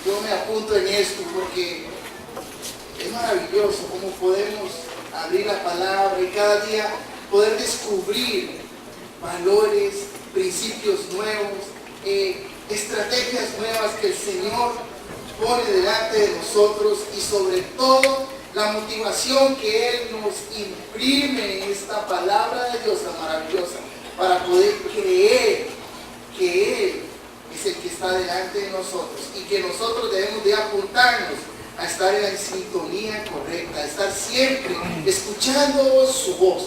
yo me apunto en esto porque es maravilloso cómo podemos abrir la palabra y cada día poder descubrir valores, principios nuevos, estrategias nuevas que el Señor pone delante de nosotros y sobre todo la motivación que Él nos imprime en esta palabra de Dios tan maravillosa para poder creer que Él es el que está delante de nosotros y que nosotros debemos de apuntarnos a estar en la sintonía correcta, a estar siempre escuchando su voz.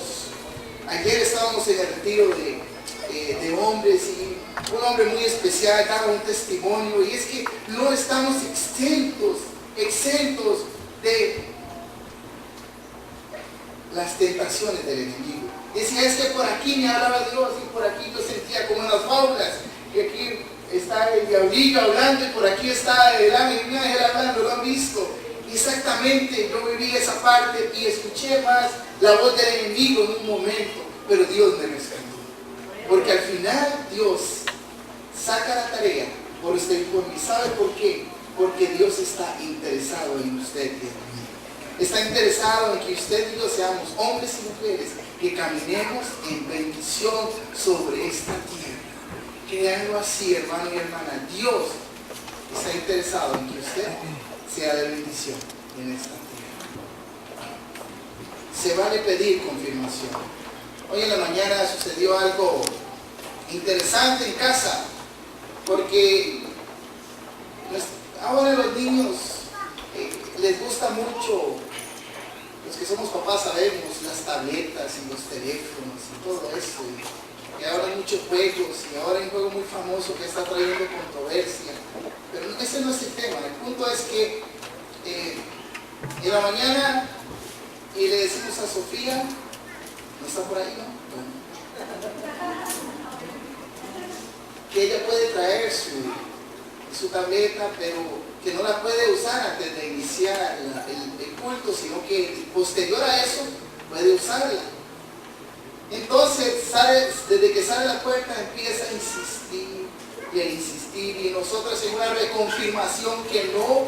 Ayer estábamos en el retiro de hombres y un hombre muy especial daba un testimonio y es que no estamos exentos de las tentaciones del enemigo. Decía, es que por aquí me hablaba Dios y por aquí yo sentía como en las fábulas que aquí está el diablillo hablando y por aquí está el ángel hablando, lo han visto. Y exactamente yo viví esa parte y escuché más la voz del enemigo en un momento, pero Dios me rescató. Porque al final Dios saca la tarea por usted y por mí. ¿Sabe por qué? Porque Dios está interesado en usted y en mí. Está interesado en que usted y yo seamos hombres y mujeres que caminemos en bendición sobre esta tierra. Créanlo así, hermano y hermana. Dios está interesado en que usted sea de bendición en esta tierra. Se vale pedir confirmación. Hoy en la mañana sucedió algo interesante en casa, porque ahora los niños les gusta mucho, los que somos papás sabemos, las tabletas y los teléfonos y todo eso. Y ahora hay muchos juegos, y ahora hay un juego muy famoso que está trayendo controversia. Pero ese no es el tema. El punto es que en la mañana y le decimos a Sofía, ¿no está por ahí, no? Bueno. Que ella puede traer su tableta, pero que no la puede usar antes de iniciar el culto, sino que posterior a eso puede usarla. Entonces, desde que sale a la puerta empieza a insistir y a insistir, y nosotros en una reconfirmación que no,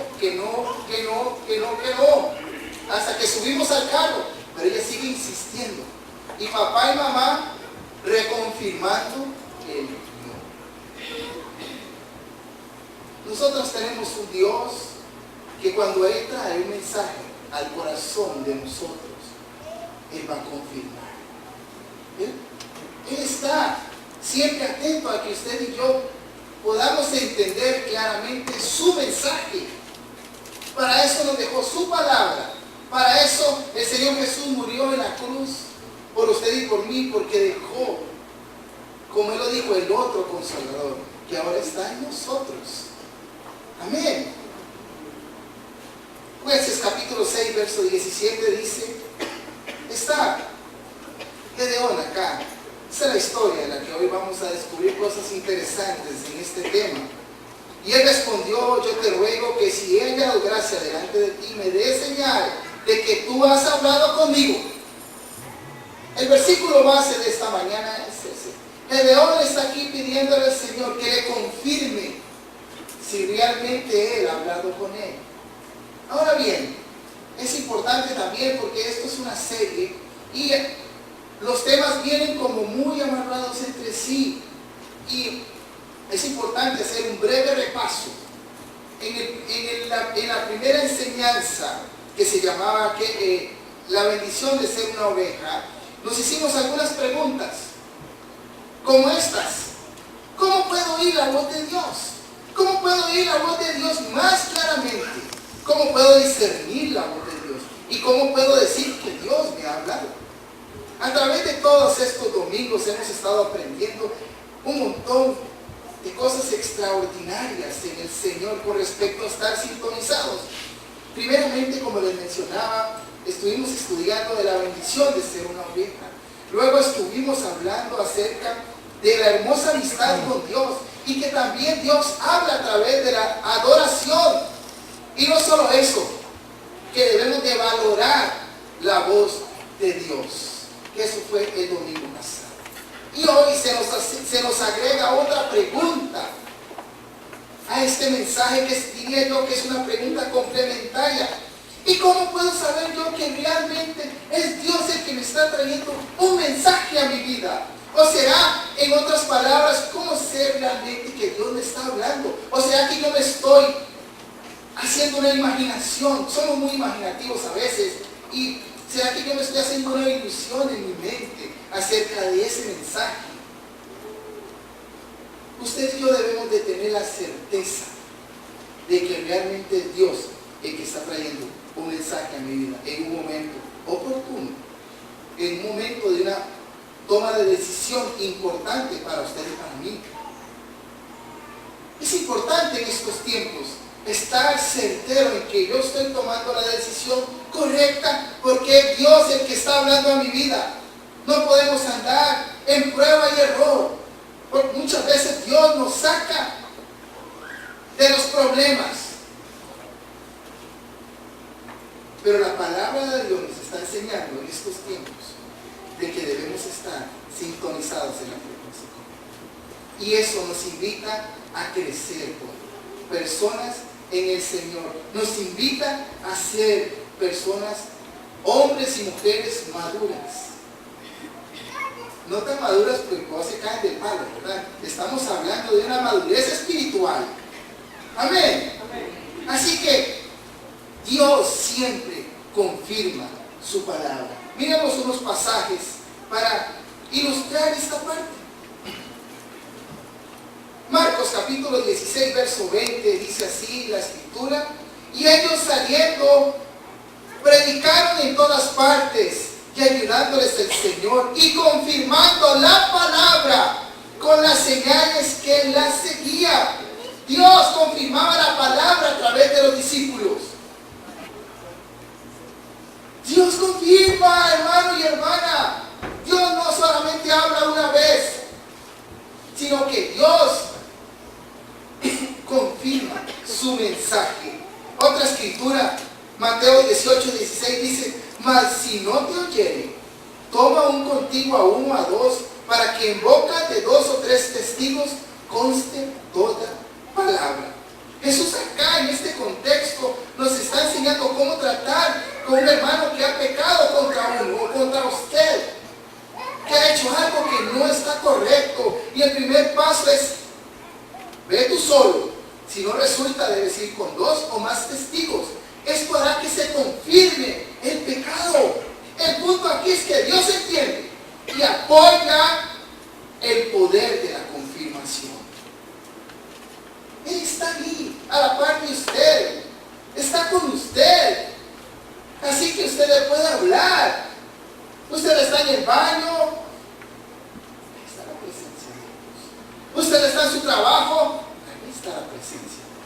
hasta que subimos al carro, pero ella sigue insistiendo. Y papá y mamá reconfirmando que no. Nosotros tenemos un Dios que cuando Él trae un mensaje al corazón de nosotros, Él va a confirmar. Él está siempre atento a que usted y yo podamos entender claramente su mensaje. Para eso nos dejó su palabra. Para eso el Señor Jesús murió en la cruz por usted y por mí, porque dejó, como Él lo dijo, el otro Consolador, que ahora está en nosotros. Amén. Jueces capítulo 6, verso 17 dice, está Gedeón acá. Esa es la historia en la que hoy vamos a descubrir cosas interesantes en este tema. Y él respondió, yo te ruego que si he hallado gracia delante de ti, me dé señal de que tú has hablado conmigo. El versículo base de esta mañana es ese. Gedeón está aquí pidiéndole al Señor que le confirme si realmente Él ha hablado con él. Ahora bien, es importante también porque esto es una serie y los temas vienen como muy amarrados entre sí, y es importante hacer un breve repaso. En la primera enseñanza, que se llamaba la bendición de ser una oveja, nos hicimos algunas preguntas como estas. ¿Cómo puedo oír la voz de Dios? ¿Cómo puedo oír la voz de Dios más claramente? ¿Cómo puedo discernir la voz de Dios? ¿Y cómo puedo decir que Dios me ha hablado? A través de todos estos domingos hemos estado aprendiendo un montón de cosas extraordinarias en el Señor con respecto a estar sintonizados. Primeramente, como les mencionaba, estuvimos estudiando de la bendición de ser una oveja. Luego estuvimos hablando acerca de la hermosa amistad con Dios y que también Dios habla a través de la adoración. Y no solo eso, que debemos de valorar la voz de Dios. Eso fue el domingo pasado. Y hoy se nos agrega otra pregunta a este mensaje que diría yo que es una pregunta complementaria. ¿Y cómo puedo saber yo que realmente es Dios el que me está trayendo un mensaje a mi vida? ¿O será, en otras palabras, cómo sé realmente que Dios me está hablando? ¿O será que yo me estoy haciendo una imaginación? Somos muy imaginativos a veces. ¿Y será que yo me estoy haciendo una ilusión en mi mente acerca de ese mensaje? Usted y yo debemos de tener la certeza de que realmente es Dios el que está trayendo un mensaje a mi vida en un momento oportuno, en un momento de una toma de decisión importante para usted y para mí. Es importante en estos tiempos estar certero en que yo estoy tomando la decisión correcta, porque es Dios el que está hablando a mi vida. No podemos andar en prueba y error, porque muchas veces Dios nos saca de los problemas, pero la palabra de Dios nos está enseñando en estos tiempos de que debemos estar sintonizados en la frecuencia. Y eso nos invita a crecer como personas en el Señor. Nos invita a ser personas, hombres y mujeres maduras. No tan maduras porque no se caen del palo, ¿verdad? Estamos hablando de una madurez espiritual. Amén. Amén. Así que Dios siempre confirma su palabra. Miremos unos pasajes para ilustrar esta parte. Marcos capítulo 16, verso 20, dice así la escritura: y ellos saliendo, predicaron en todas partes, y ayudándoles el Señor, y confirmando la palabra con las señales que la seguían. Dios confirmaba la palabra a través de los discípulos. Dios confirma, hermano y hermana. Dios no solamente habla una vez, sino que Dios confirma su mensaje. Otra escritura, Mateo 18, 16 dice: mas si no te oyere, toma un contigo a uno, a dos, para que en boca de dos o tres testigos conste toda palabra. Jesús acá en este contexto nos está enseñando cómo tratar con un hermano que ha pecado contra uno o contra usted, que ha hecho algo que no está correcto. Y el primer paso es: ve tú solo. Si no resulta, debes ir con dos o más testigos. Esto hará que se confirme el pecado. El punto aquí es que Dios entiende y apoya el poder de la confirmación. Él está ahí, a la par de usted. Está con usted. Así que usted le puede hablar. Usted está en el baño, ahí está la presencia de Dios. Usted está en su trabajo, ahí está la presencia de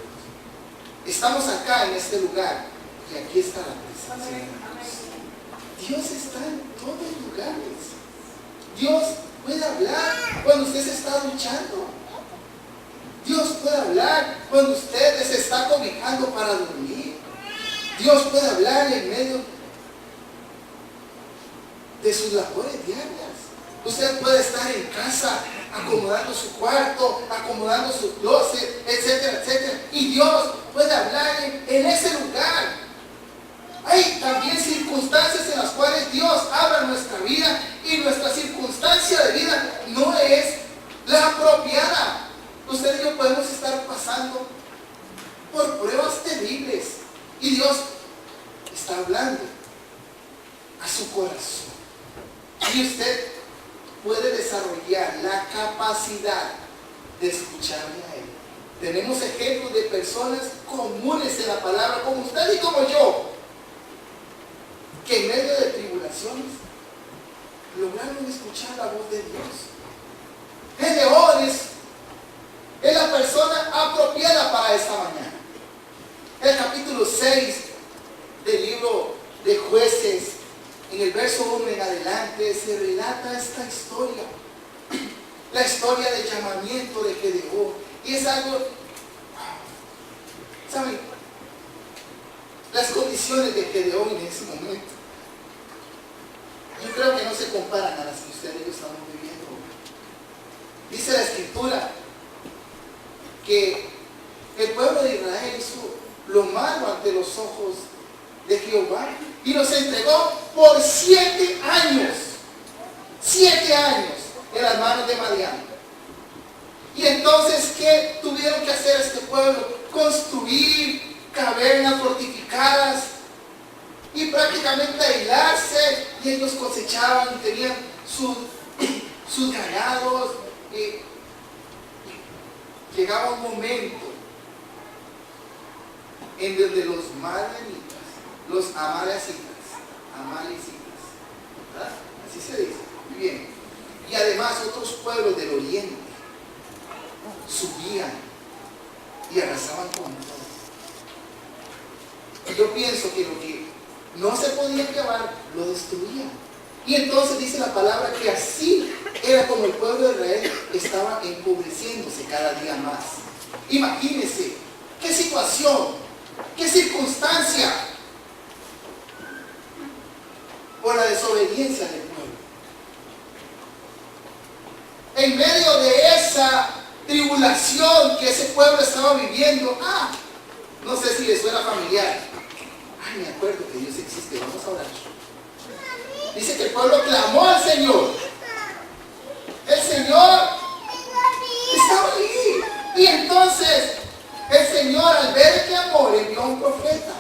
Dios. Estamos acá en este lugar y aquí está la presencia de Dios. Dios está en todos los lugares. Dios puede hablar cuando usted se está duchando. Dios puede hablar cuando usted se está cobijando para dormir. Dios puede hablar en medio de sus labores diarias. Usted puede estar en casa acomodando su cuarto, acomodando su closet, etcétera, etcétera. Y Dios puede hablar en ese lugar. Hay también circunstancias en las cuales Dios habla en nuestra vida y nuestra circunstancia de vida no es la apropiada. Usted y yo podemos estar pasando por pruebas terribles y Dios está hablando a su corazón. Y usted puede desarrollar la capacidad de escucharle a Él. Tenemos ejemplos de personas comunes en la palabra, como usted y como yo, que en medio de tribulaciones lograron escuchar la voz de Dios. Gedeón es la persona apropiada para esta mañana. El capítulo 6 del libro de Jueces, en el verso 1 en adelante, se relata esta historia. La historia del llamamiento de Gedeón. Y es algo, ¿saben? Las condiciones de Gedeón en ese momento, yo creo que no se comparan a las que ustedes y yo estamos viviendo. Dice la escritura que El pueblo de Israel hizo lo malo ante los ojos de Jehová y los entregó por 7 años. 7 años en las manos de Madián. Y entonces, ¿qué tuvieron que hacer este pueblo? Construir cavernas fortificadas y prácticamente aislarse, y ellos cosechaban, tenían sus ganados. Y llegaba un momento en donde los madianitas, los amalecitas, ¿verdad? Así se dice, muy bien, y además otros pueblos del oriente subían y arrasaban con todo. Y yo pienso que lo que no se podía acabar, lo destruían. Y entonces dice la palabra que así era como el pueblo de Israel estaba empobreciéndose cada día más. Imagínense qué situación, qué circunstancia, por la desobediencia del pueblo. En medio de esa tribulación que ese pueblo estaba viviendo, no sé si les suena familiar. Me acuerdo que Dios existe, vamos a orar. Dice que el pueblo clamó al Señor. El Señor estaba allí. Y entonces el Señor, al ver el clamor, envió a un profeta.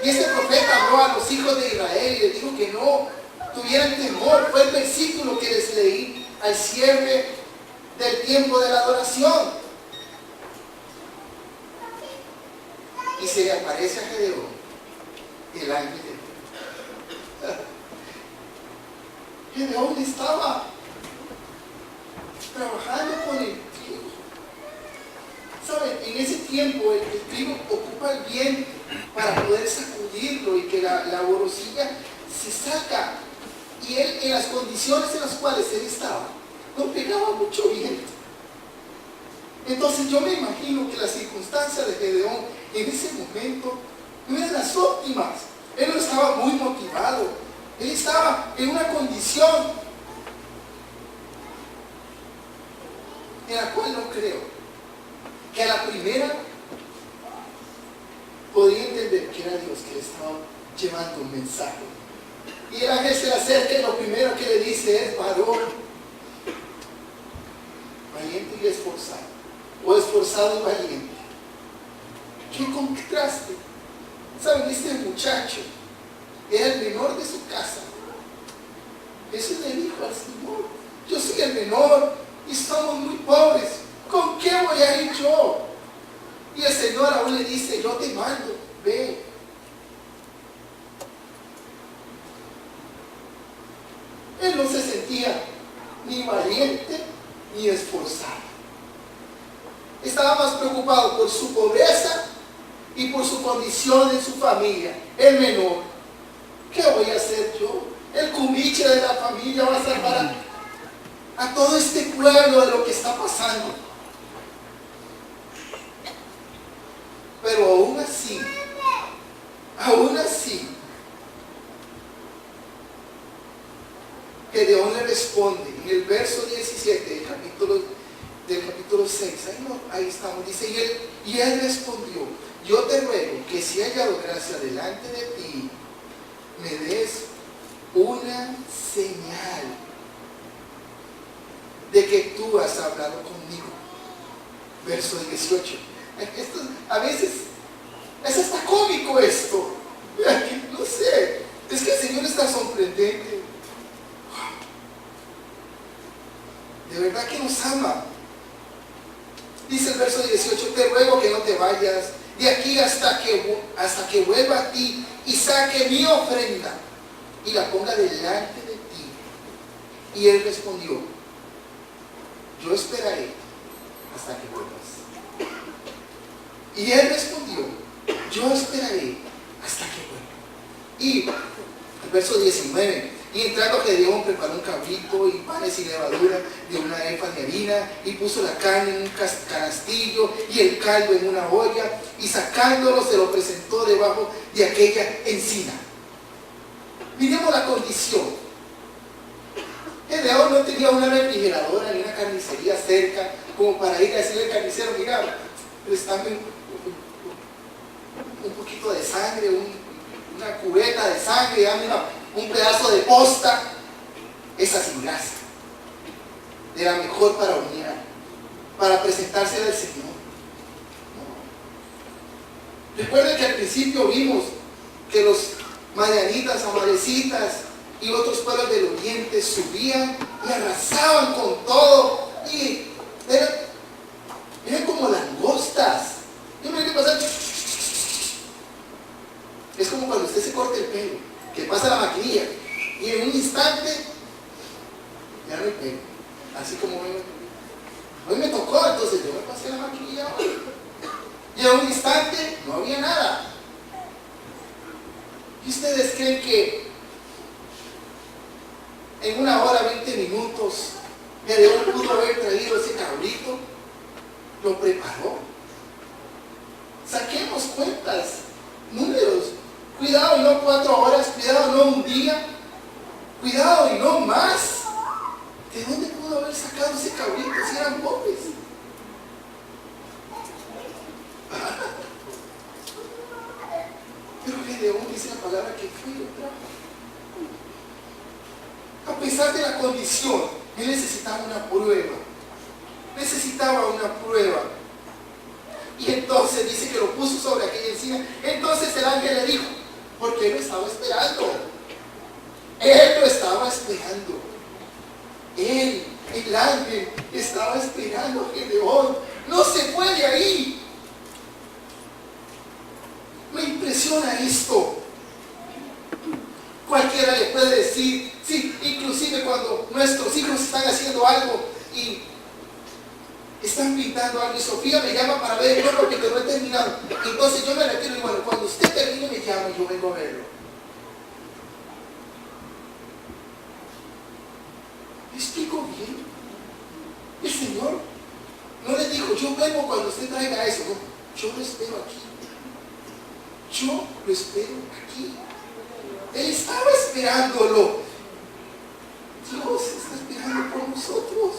Y ese profeta habló a los hijos de Israel y les dijo que no tuvieran temor. Fue el versículo que les leí al cierre del tiempo de la adoración. Y se le aparece a Gedeón el ángel de Dios. Gedeón estaba trabajando con el trigo. ¿Saben? En ese tiempo el trigo ocupa el viento para poder sacudirlo y que la borosilla se saca. Y él, en las condiciones en las cuales él estaba, no pegaba mucho viento. Entonces yo me imagino que las circunstancias de Gedeón en ese momento no eran las óptimas. Él no estaba muy motivado. Él estaba en una condición en la cual no creo que a la primera podía entender que era Dios que le estaba llevando un mensaje. Y el ángel se le acerca y lo primero que le dice es: varón, valiente y esforzado, o esforzado y valiente. ¿Qué contraste? ¿Saben? Este muchacho era el menor de su casa. Jesús le dijo al Señor: yo soy el menor y somos muy pobres. ¿Con qué voy a ir yo? Y el Señor aún le dice: yo te mando, ve. Él no se sentía ni valiente ni esforzado. Estaba más preocupado por su pobreza y por su condición en su familia, el menor. ¿Qué voy a hacer yo? El cumiche de la familia va a salvar a todo este pueblo de lo que está pasando. Pero aún así, Gedeón le responde en el verso 17 del capítulo 6, ahí estamos, dice, y él respondió: yo te ruego que si he hallado gracia delante de ti, me des una señal de que tú has hablado conmigo. Verso 18. Esto, a veces es hasta cómico esto. No sé, es que el Señor está sorprendente. De verdad que nos ama. Dice el verso 18: te ruego que no te vayas de aquí hasta que vuelva a ti y saque mi ofrenda y la ponga delante de ti. Y él respondió: yo esperaré hasta que vuelvas. Y él respondió: yo esperaré hasta que vuelva. Y el verso 19: y entrando Gedeón preparó un cabrito y panes y levadura de una efa de harina, y puso la carne en un canastillo y el caldo en una olla, y sacándolo se lo presentó debajo de aquella encina. Miremos la condición. Gedeón no tenía una refrigeradora ni una carnicería cerca como para ir a decirle al carnicero, mira, préstame un poquito de sangre, una cubeta de sangre, dame un pedazo de posta. Esa sin grasa era mejor para hornear, para presentársela al Señor. No. Recuerden que al principio vimos que los madianitas, amalecitas y otros pueblos del oriente subían y arrasaban con todo y eran como langostas. Yo me vi pasar. Es como cuando usted se corta el pelo, que pasa la maquinilla y en un instante ya no hay pelo. Así como hoy me tocó, entonces yo me pasé la maquinilla hoy. Y en un instante no había nada. ¿Y ustedes creen que en 1 hora, 20 minutos, Gedeón pudo haber traído ese cabrito? Lo preparó. Saquemos cuentas, números. Cuidado y no 4 horas, cuidado no un día, cuidado y no más. ¿De dónde pudo haber sacado ese cabrito si eran pobres? Pero Gedeón dice la palabra que fue y lo trajo. A pesar de la condición, él necesitaba una prueba. Necesitaba una prueba. Y entonces dice que lo puso sobre aquella encina. Entonces el ángel le dijo, porque él lo estaba esperando. Él lo estaba esperando. Él, el ángel, estaba esperando a Gedeón. No se fue de ahí. Me impresiona esto. Cualquiera le puede decir, sí, inclusive cuando nuestros hijos están haciendo algo y están pintando algo y Sofía me llama para ver yo porque no he terminado. Entonces yo me retiro y bueno, cuando usted termine me llama y yo vengo a verlo. ¿Me explico bien? El Señor no le dijo, yo vengo cuando usted traiga eso. No, yo lo espero aquí. Yo lo espero aquí. Él estaba esperándolo. Dios está esperando por nosotros.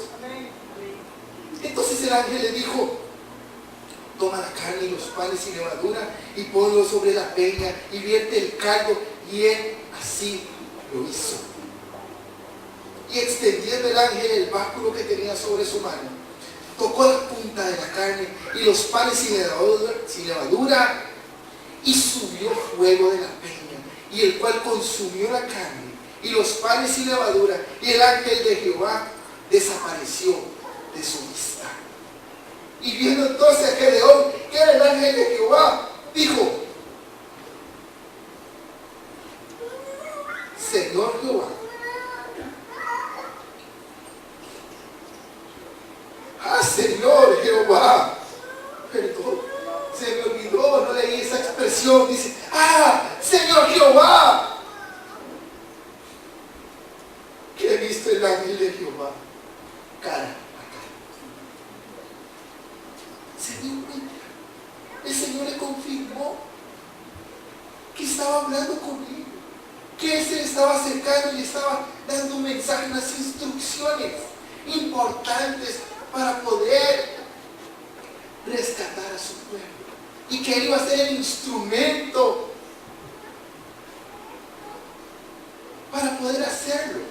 Entonces el ángel le dijo, toma la carne y los panes sin levadura y ponlo sobre la peña y vierte el caldo. Y él así lo hizo. Y extendiendo el ángel el báculo que tenía sobre su mano, tocó la punta de la carne y los panes sin levadura y subió fuego de la peña, y el cual consumió la carne y los panes sin levadura, y el ángel de Jehová desapareció de su vista. Y viendo entonces a Gedeón, que era el ángel de Jehová, dijo, Señor Jehová, Señor Jehová, perdón, se me olvidó, no leí esa expresión, dice, Señor Jehová, que he visto el ángel de Jehová cara a cara. Se dio cuenta, el Señor le confirmó que estaba hablando con él, que él se le estaba acercando y le estaba dando un mensaje, unas instrucciones importantes para poder rescatar a su pueblo, y que él iba a ser el instrumento para poder hacerlo.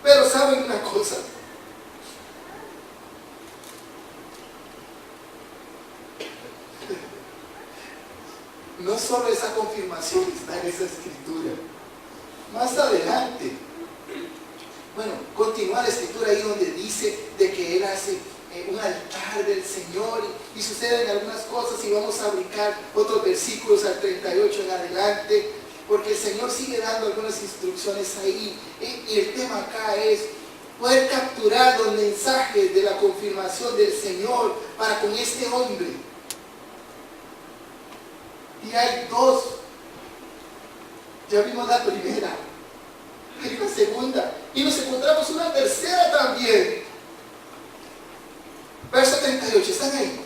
Pero saben una cosa, no solo esa confirmación está en esa escritura, más adelante, bueno, continúa la escritura ahí donde dice de que él hace un altar del Señor y suceden algunas cosas, y vamos a brincar otros versículos al 38 en adelante, porque el Señor sigue dando algunas instrucciones ahí, y el tema acá es poder capturar los mensajes de la confirmación del Señor para con este hombre. Y hay dos. Ya vimos la primera, hay una segunda, y nos encontramos una tercera también. Verso 38, ¿están ahí?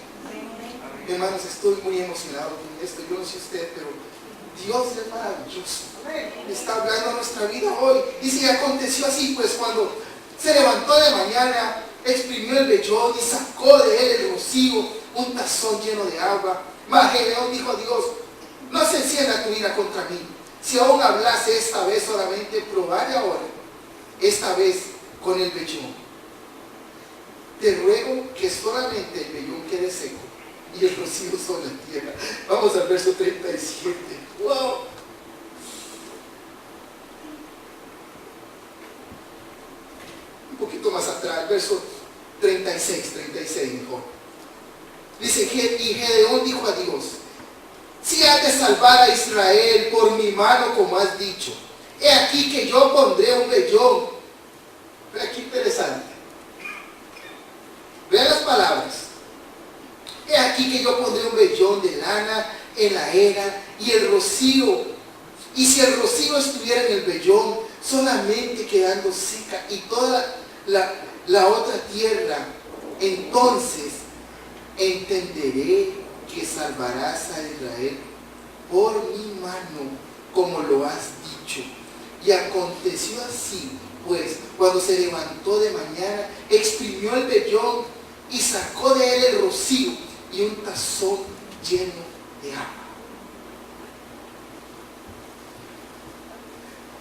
Hermanos, estoy muy emocionado con esto. Yo no sé usted, pero Dios es maravilloso. Está hablando a nuestra vida hoy. Dice, y aconteció así, pues cuando Se levantó de mañana, exprimió el vellón y sacó de él el rocío, un tazón lleno de agua. Mas Gedeón dijo a Dios: no se encienda tu ira contra mí. Si aún hablase esta vez, solamente probaré ahora, esta vez con el vellón. Te ruego que solamente el vellón quede seco y el rocío sobre la tierra. Vamos al verso 37. ¡Wow! Un poquito más atrás, verso 36 mejor. Dice: y Gedeón dijo a Dios: si has de salvar a Israel por mi mano, como has dicho, he aquí que yo pondré un vellón. Ve aquí interesante. Vean las palabras. He aquí que yo pondré un vellón de lana en la era y el rocío. Y si el rocío estuviera en el vellón, solamente quedando seca y toda la otra tierra, entonces entenderé que salvarás a Israel por mi mano, como lo has dicho. Y aconteció así, pues, cuando se levantó de mañana, exprimió el vellón y sacó de él el rocío y un tazón lleno de agua.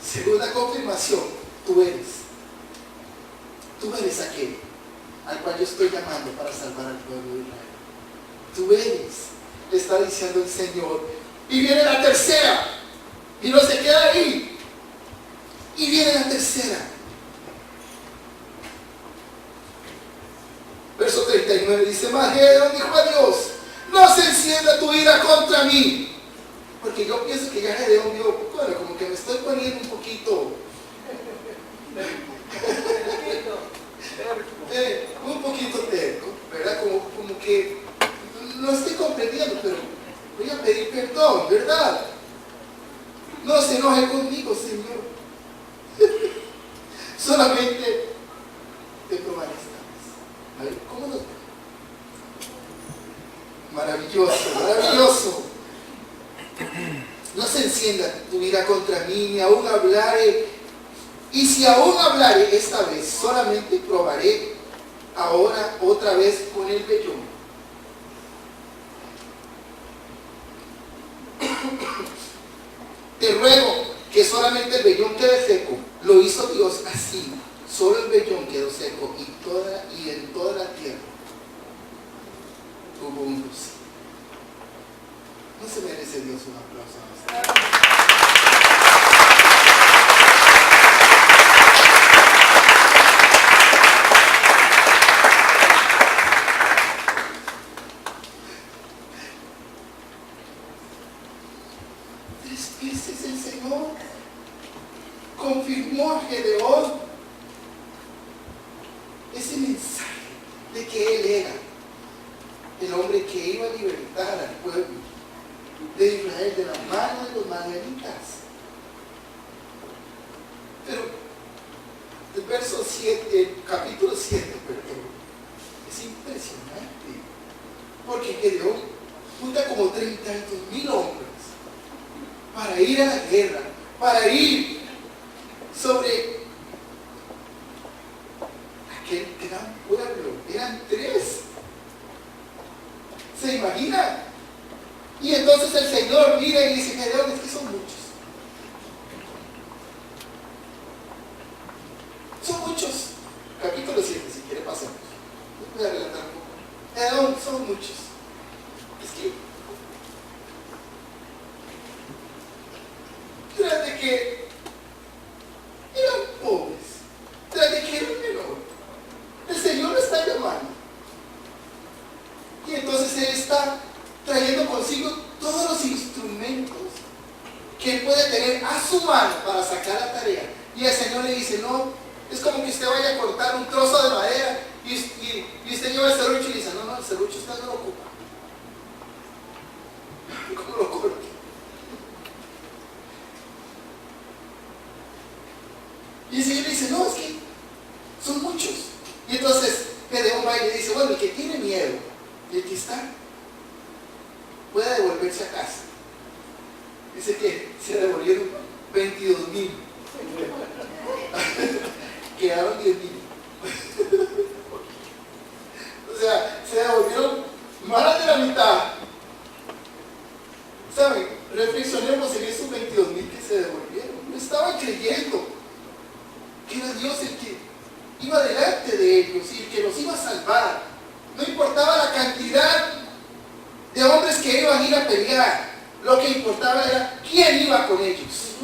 Segunda confirmación: tú eres aquel al cual yo estoy llamando para salvar al pueblo de Israel. Tú eres, le está diciendo el Señor. Y viene la tercera, y no se queda ahí. Y viene la tercera. Verso 39 dice: mas Gedeón dijo a Dios: no se encienda tu ira contra mí. Porque yo pienso que ya Gedeón vio, bueno, como que me estoy poniendo un poquito terco, ¿verdad? Como que no estoy comprendiendo, pero voy a pedir perdón, ¿verdad? No se enoje conmigo, Señor. Solamente te probaré esta vez. A ver, ¿cómo nos ve? Maravilloso, maravilloso. No se encienda tu ira contra mí, ni aún hablaré. Y si aún hablaré esta vez, solamente probaré ahora otra vez con el vellón. Te ruego que solamente el vellón quede seco. Lo hizo Dios así. Solo el vellón quedó seco y en toda la tierra hubo un rocío. ¿No se merece Dios un aplauso a nosotros? Veces el Señor confirmó a Gedeón ese mensaje de que él era el hombre que iba a libertar al pueblo de Israel de la mano de los madianitas. Pero el verso 7, el capítulo 7, perdón, es impresionante, porque Gedeón junta como 32,000 hombres para ir a la guerra, para ir sobre aquel gran pueblo. Eran 3. ¿Se imagina? Y entonces el Señor mira y dice: Gedeón, es que son muchos. Son muchos. Capítulo 7, si quiere pasamos. Voy a relatar un poco. Gedeón, son muchos. Es que tras de que eran pobres, tras de que eran menores, el Señor lo está llamando. Y entonces Él está trayendo consigo todos los instrumentos que Él puede tener a su mano para sacar la tarea. Y el Señor le dice: no, es como que usted vaya a cortar un trozo de madera y usted lleva el serrucho y dice: no, el serrucho usted no lo ocupa. ¿Cómo lo corta? Y el Señor le dice: no, es que son muchos. Y entonces Gedeón va y le dice: bueno, el que tiene miedo y el que está, puede devolverse a casa. Dice que se devolvieron 22,000. Quedaron 10,000. ¿Saben? Reflexionemos en esos 22,000 que se devolvieron. No estaban creyendo que era Dios el que iba delante de ellos y el que los iba a salvar. No importaba la cantidad de hombres que iban a ir a pelear. Lo que importaba era quién iba con ellos.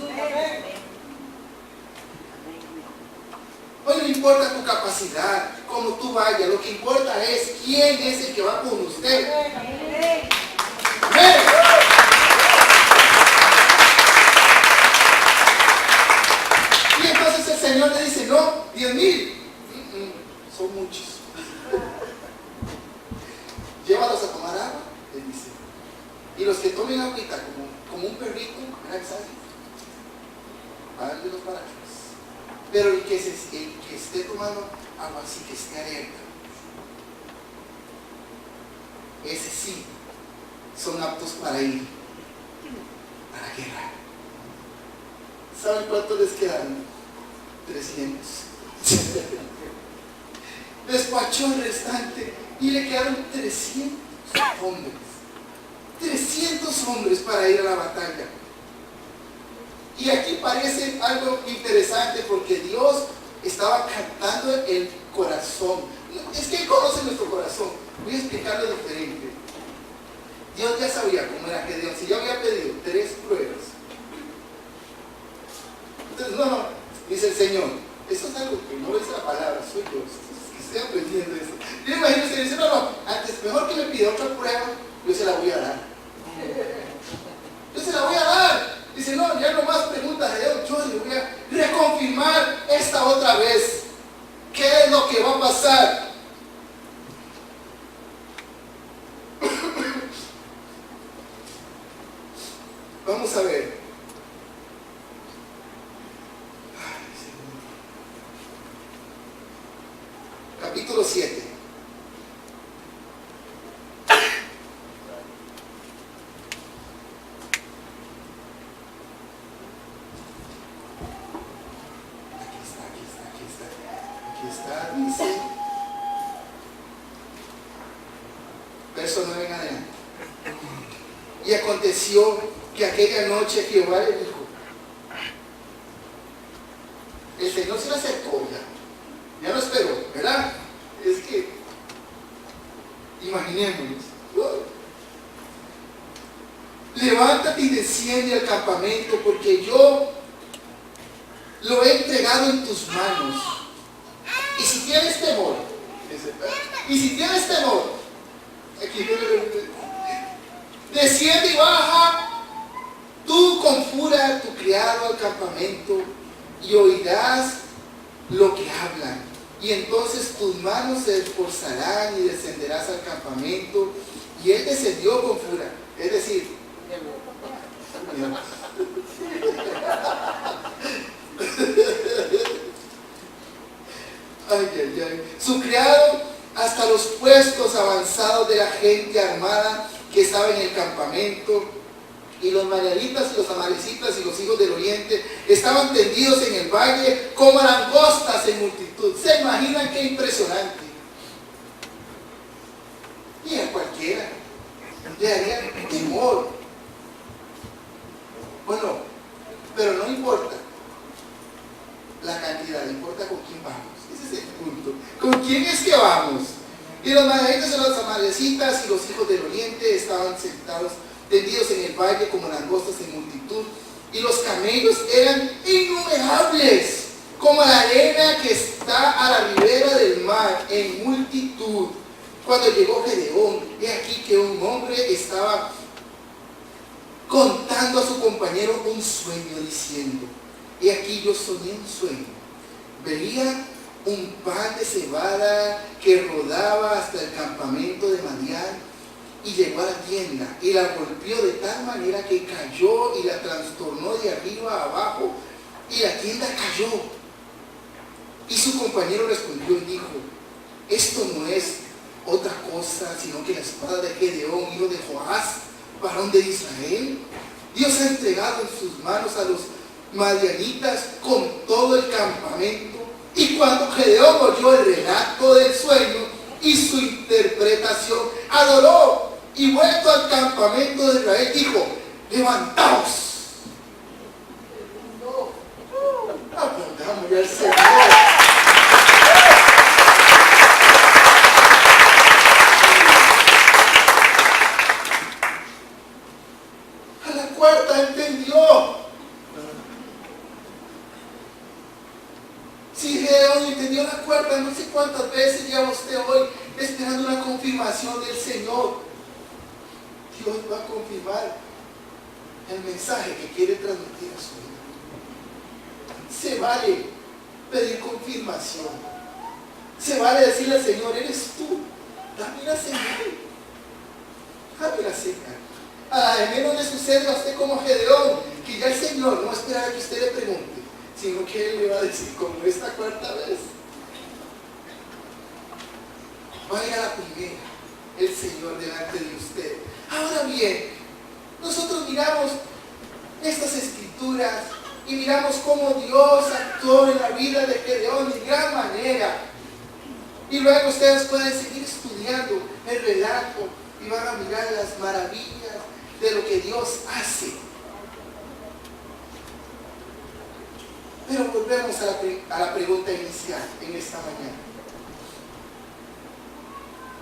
Hoy no importa tu capacidad, cómo tú vayas. Lo que importa es quién es el que va con usted. Amén. Y entonces el Señor le dice, no, 10,000. Son muchos. Llévalos a tomar agua, le dice. Y los que tomen agüita como un perrito, ¿verdad? Háganle los barajos. Pero el que esté tomando agua así, que esté alerta, ese sí, son aptos para ir a la guerra. ¿Saben cuántos les quedaron? 300. Despachó el restante y le quedaron 300 hombres. 300 hombres para ir a la batalla. Y aquí parece algo interesante porque Dios estaba cantando el corazón. Es que Él conoce nuestro corazón. Voy a explicarlo diferente. Dios ya sabía cómo era Gedeón. Si yo había pedido 3 pruebas. Entonces, no, dice el Señor. Eso es algo que no es la palabra, soy yo. Estoy aprendiendo eso. Yo me imagino que dice, no, antes, mejor que me pida otra prueba, yo se la voy a dar. Yo se la voy a dar. Dice, no, ya no más preguntas a Dios, yo le voy a reconfirmar esta otra vez. ¿Qué es lo que va a pasar? Vamos a ver. Capítulo 7. Dice, verso 9 en adelante. Y aconteció que aquella noche Jehová le dijo, el Señor se le acercó ya no esperó, ¿verdad? Es que imaginémonos, levántate y desciende al campamento porque yo lo he entregado en tus manos. Y si tienes temor, aquí, desciende y baja tú con furia tu criado al campamento y oirás lo que hablan. Y entonces tus manos se esforzarán y descenderás al campamento. Y él descendió con furia. Es decir, su criado hasta los puestos avanzados de la gente armada que estaba en el campamento, y los madianitas y los amalecitas y los hijos del oriente estaban tendidos en el valle como langostas en multitud. ¿Se imaginan qué impresionante? Y a cualquiera le daría temor. Bueno, pero no importa la cantidad, importa con quién vamos. Ese es el punto. ¿Con quién es que vamos? Y los madianitas y los amalecitas y los hijos del oriente estaban sentados, tendidos en el valle como langostas en multitud, y los camellos eran innumerables, como la arena que está a la ribera del mar, en multitud. Cuando llegó Gedeón, he aquí que un hombre estaba contando a su compañero un sueño, diciendo, he aquí yo soñé un sueño, veía un pan de cebada que rodaba hasta el campamento de Madián, y llegó a la tienda y la golpeó de tal manera que cayó y la trastornó de arriba a abajo, y la tienda cayó. Y su compañero respondió y dijo, esto no es otra cosa sino que la espada de Gedeón, hijo de Joás, varón de Israel. Dios ha entregado en sus manos a los madianitas con todo el campamento. Y cuando Gedeón oyó el relato del sueño y su interpretación, adoró, y vuelto al campamento de Israel dijo, Levantaos. Aplaudamos al Señor. A la cuarta entendió. Si Gedeón entendió la cuarta, no sé cuántas veces lleva usted hoy esperando una confirmación del Señor. Dios va a confirmar el mensaje que quiere transmitir a su vida. Se vale pedir confirmación. Se vale decirle al Señor, eres tú. Dame la señal. Dame la señal. A menos le sucede a usted como Gedeón, que ya el Señor no esperaba que usted le pregunte, sino que Él le va a decir, como esta cuarta vez, vaya a la primera, el Señor delante de usted. Ahora bien, nosotros miramos estas escrituras y miramos cómo Dios actuó en la vida de Gedeón de gran manera. Y luego ustedes pueden seguir estudiando el relato y van a mirar las maravillas de lo que Dios hace. Pero volvemos a la pregunta inicial en esta mañana.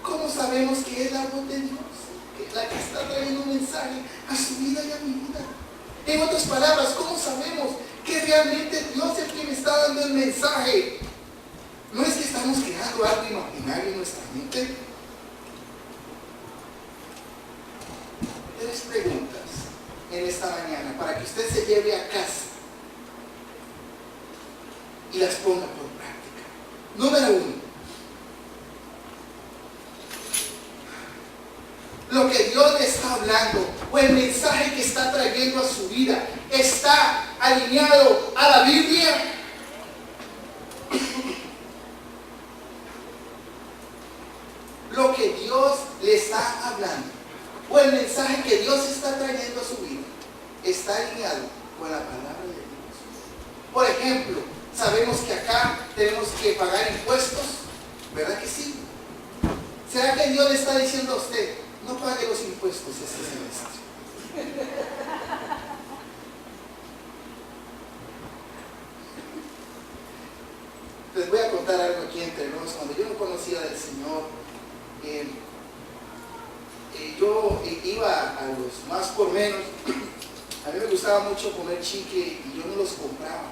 ¿Cómo sabemos que es la voz de Dios? Que es la que está trayendo un mensaje a su vida y a mi vida. En otras palabras, ¿cómo sabemos que realmente Dios es quien está dando el mensaje? No es que estamos creando algo imaginario en nuestra mente. 3 preguntas en esta mañana para que usted se lleve a casa y las ponga por práctica. Número 1. Lo que Dios le está hablando o el mensaje que está trayendo a su vida está alineado a la Biblia. Lo que Dios le está hablando o el mensaje que Dios está trayendo a su vida está alineado con la palabra de Dios. Por ejemplo, sabemos que acá tenemos que pagar impuestos, ¿verdad que sí? ¿Será que Dios le está diciendo a usted, no pague los impuestos este semestre? Les voy a contar algo aquí entre nos. Cuando yo no conocía del Señor, yo iba a los más por menos. A mí me gustaba mucho comer chicle y yo no los compraba.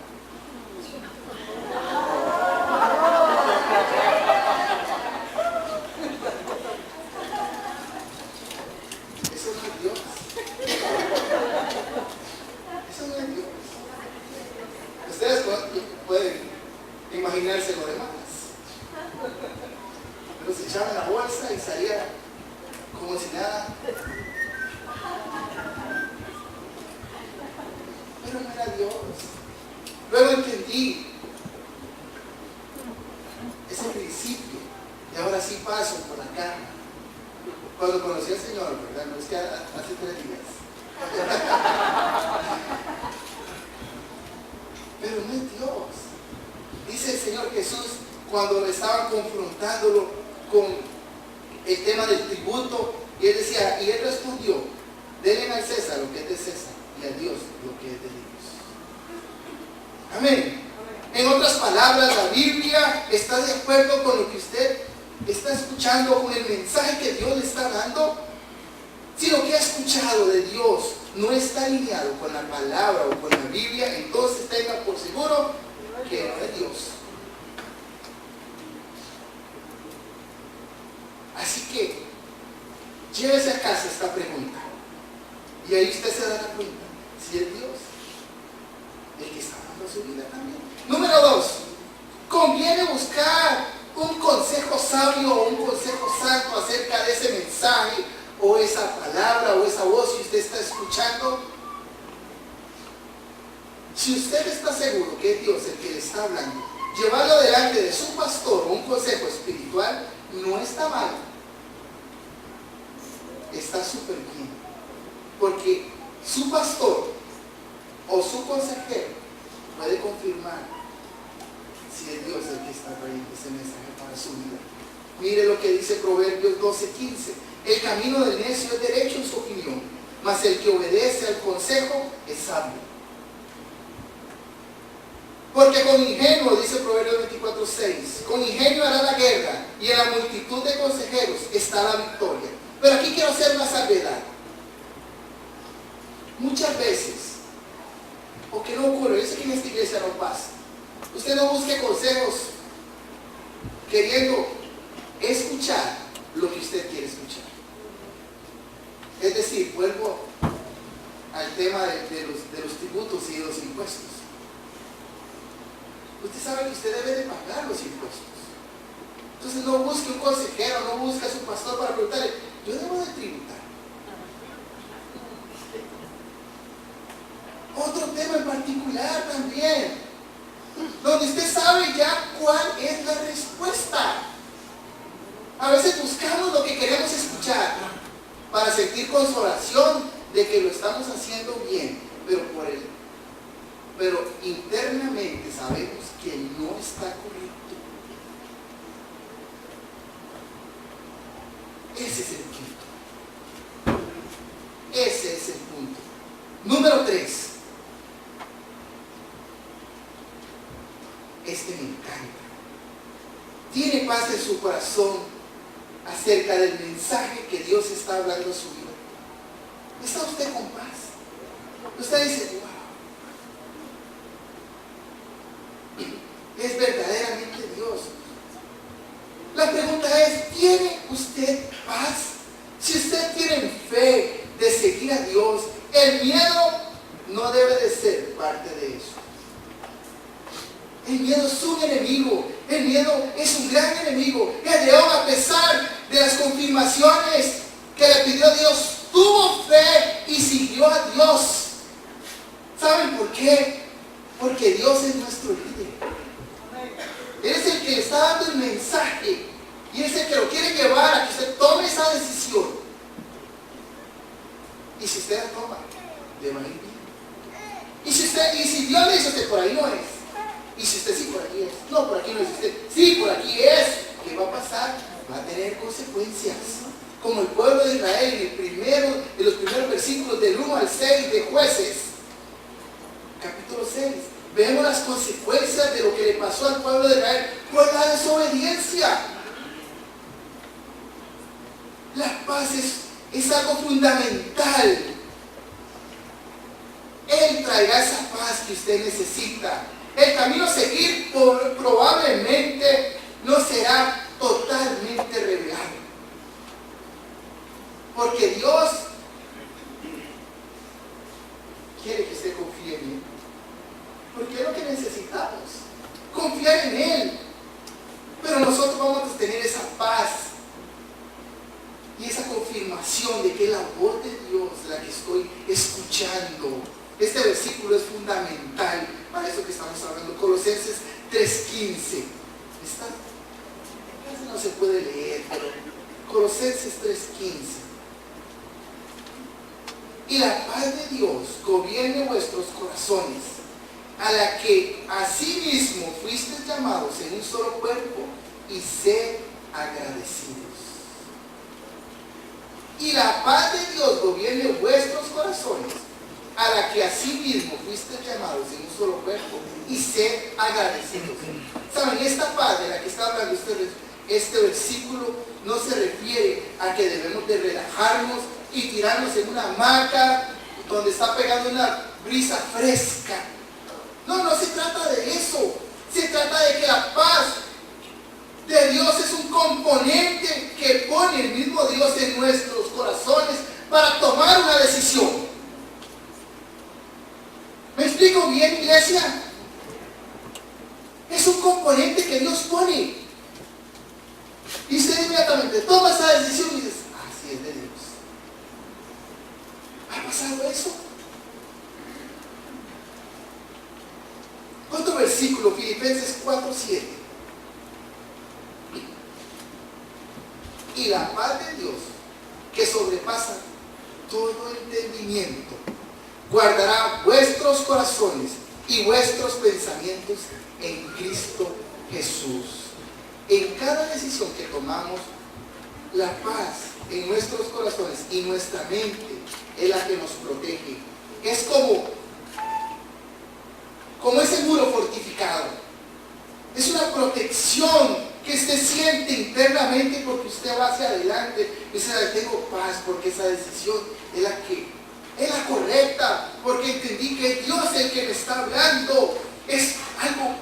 Eso no es Dios. Eso no es Dios. Ustedes pueden imaginarse lo demás. Pero se echaban la bolsa y salía como si nada. Pero no era Dios. Luego entendí ese principio y ahora sí paso por la carne. Cuando conocí al Señor, ¿verdad? No es que hace 3 días. Pero no es Dios. Dice el Señor Jesús cuando estaban confrontándolo con el tema del tributo, y él decía, y él respondió, denle al César lo que es de César y a Dios lo que es de Dios. Amén. En otras palabras, la Biblia está de acuerdo con lo que usted está escuchando, con el mensaje que Dios le está dando. Si lo que ha escuchado de Dios no está alineado con la palabra o con la Biblia, entonces tenga por seguro que no es Dios. Así que llévese a casa esta pregunta y ahí usted se dará cuenta si es Dios el que está dando su vida también. Número 2, conviene buscar un consejo sabio o un consejo santo acerca de ese mensaje o esa palabra o esa voz que usted está escuchando. Si usted está seguro que es Dios el que le está hablando, llevarlo delante de su pastor o un consejo espiritual no está mal, está súper bien, porque su pastor o su consejero puede confirmar si es Dios el que está trayendo ese mensaje para su vida. Mire lo que dice Proverbios 12:15: el camino del necio es derecho en su opinión, mas el que obedece al consejo es sabio. Porque con ingenio, dice Proverbios 24:6, con ingenio hará la guerra, y en la multitud de consejeros está la victoria. Pero aquí quiero hacer una salvedad. Muchas veces, o que no ocurre, yo sé que en esta iglesia no pasa, usted no busque consejos queriendo escuchar lo que usted quiere escuchar. Es decir, vuelvo al tema de los tributos y de los impuestos. Usted sabe que usted debe de pagar los impuestos. Entonces no busque un consejero, no busque a su pastor para preguntarle, yo debo de tributar. Otro tema en particular también, donde usted sabe ya cuál es la respuesta. A veces buscamos lo que queremos escuchar para sentir consolación de que lo estamos haciendo bien, pero internamente sabemos que no está correcto. Ese es el punto. Ese es el punto. Número 3. Este me encanta. Tiene paz en su corazón acerca del mensaje que Dios está hablando a su vida. ¿Está usted con paz? Usted dice, wow, es verdaderamente Dios. La pregunta es, ¿tiene usted paz? Si usted tiene fe de seguir a Dios, el miedo no debe de ser parte de eso. El miedo es un enemigo. El miedo es un gran enemigo. Gedeón, a pesar de las confirmaciones que le pidió Dios, tuvo fe y siguió a Dios. ¿Saben por qué? Porque Dios es nuestro líder. Él es el que le está dando el mensaje y es el que lo quiere llevar a que usted tome esa decisión. Y si usted la toma, le va a ir bien. Y si Dios le dice a usted, por ahí no es. Y si usted sí, por aquí es. No, por aquí no es usted. Sí, por aquí es. ¿Qué va a pasar? Va a tener consecuencias. Como el pueblo de Israel en los primeros versículos del 1 al 6 de Jueces, capítulo 6. Vemos las consecuencias de lo que le pasó al pueblo de Israel por la desobediencia. La paz es algo fundamental. Él traerá esa paz que usted necesita. El camino a seguir probablemente no será totalmente revelado. Porque Dios quiere que usted confíe en Él. Porque es lo que necesitamos. Confiar en Él. Pero nosotros vamos a tener esa paz y esa confirmación de que es la voz de Dios la que estoy escuchando. Este versículo es fundamental para eso que estamos hablando. Colosenses 3:15. Casi no se puede leer, pero Colosenses 3:15. Y la paz de Dios gobierne vuestros corazones, a la que asimismo fuisteis llamados en un solo cuerpo, y sed agradecidos. Y la paz de Dios gobierne vuestros corazones, a la que asimismo fuisteis llamados en un solo cuerpo, y sed agradecidos. ¿Saben? Esta paz de la que está hablando este versículo no se refiere a que debemos de relajarnos y tirarnos en una hamaca donde está pegando una brisa fresca. No, no se trata de eso. Se trata de que la paz de Dios es un componente que pone el mismo Dios en nuestros corazones para tomar una decisión. ¿Me explico bien, iglesia? Es un componente que Dios pone. Y usted inmediatamente toma esa decisión y dice, así es de Dios. ¿Ha pasado eso? Otro versículo, Filipenses 4:7. Y la paz de Dios, que sobrepasa todo entendimiento, guardará vuestros corazones y vuestros pensamientos en Cristo Jesús. En cada decisión que tomamos, la paz en nuestros corazones y nuestra mente es la que nos protege. Es como ese muro fortificado. Es una protección que usted siente internamente porque usted va hacia adelante. Y dice, tengo paz porque esa decisión es la correcta, porque entendí que Dios es el que me está hablando. Es algo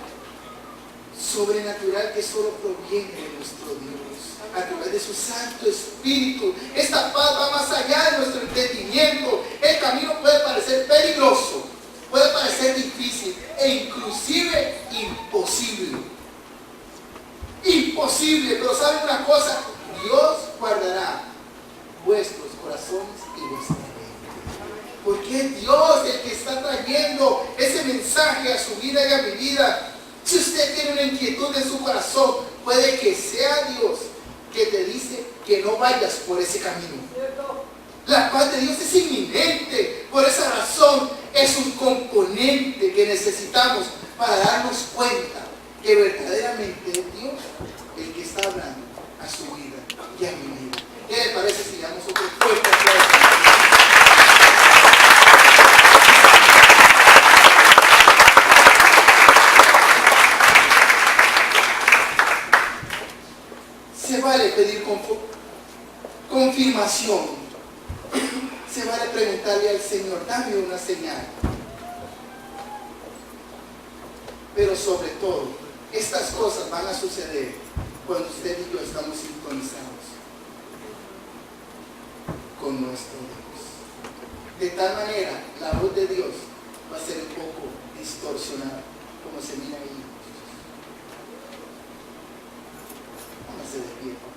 sobrenatural que solo proviene de nuestro Dios, a través de su Santo Espíritu. Esta paz va más allá de nuestro entendimiento. El camino puede parecer peligroso, puede parecer difícil e inclusive imposible. Imposible, pero ¿saben una cosa? Dios guardará vuestros corazones y vuestra mente, porque es Dios el que está trayendo ese mensaje a su vida y a mi vida. Si usted tiene una inquietud en su corazón, puede que sea Dios que te dice que no vayas por ese camino. La paz de Dios es inminente. Por esa razón es un componente que necesitamos para darnos cuenta que verdaderamente es Dios el que está hablando a su vida y a mi vida. ¿Qué le parece si damos otro fuerte aplauso? Se vale pedir confirmación. Se vale preguntarle al Señor, dame una señal. Pero sobre todo, estas cosas van a suceder cuando usted y yo estamos sintonizados con nuestro Dios. De tal manera, la voz de Dios va a ser un poco distorsionada, como se mira ahí. Póngase de pie.